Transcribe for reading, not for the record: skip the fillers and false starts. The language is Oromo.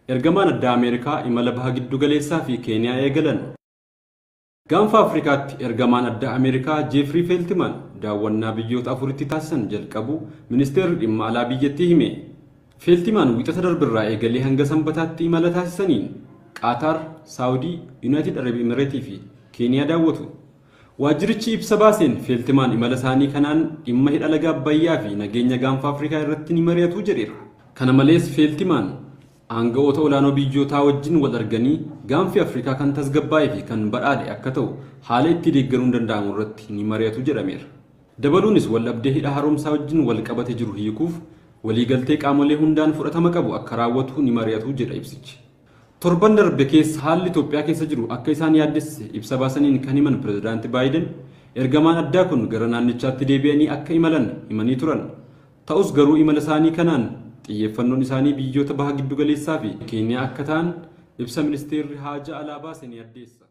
Ergamaan addaa Ameerikaa imala baha giddu galeessaa fi Keeniyaa eegalan. Gaanfa Afrikaatti ergamaan addaa Ameerikaa Jeefrii Feeltimaan daawwannaa biyyoota afuritti taasisan jalqabu ministeerri dhimma alaa biyyattii hime. Feeltimaan wixata darbirraa eegalee hanga sanbataatti imala taasisaniin Qaataar, Saawudii, Yuunaayitid Arab Imireetii fi Keeniyaa daawwatu. Waajjirichi ibsa baaseen Feeltimaan imala isaanii kanaan dhimma hidha laga Abbayyaa fi nageenya gaanfa Afrikaa irratti ni mari'atu jedheera. Kana malees Feeltimaan aangawoota olaanoo biyyootaa wajjin wal arganii gaanfi Afrikaa kan tasgabbaa'ee fi kan badhaadhe akka ta'u haala itti deeggaruun danda'amu irratti ni mari'atu jedhameera. Dabaluunis waldhabdee hidha haaromsaa wajjin wal qabate jiru hiikuuf waliigaltee qaamolee hundaan fudhatama qabu akka raawwatu ni mari'atu jedha ibsichi. Torban darbe keessa haalli Itoophiyaa keessa jiru akka isaan yaaddesse ibsa baasaniin kan himan Pireezidaanti Baayiden ergamaan addaa kun gara naannichaatti deebi'anii akka imalan himanii turan. Ta'us garuu imala isaanii kanaan xiyyeeffannoon isaanii biyyoota baha giddu galeessaa fi Keeniyaa akka ta'an ibsa ministeerri haajaa alaa baase ni addeessa.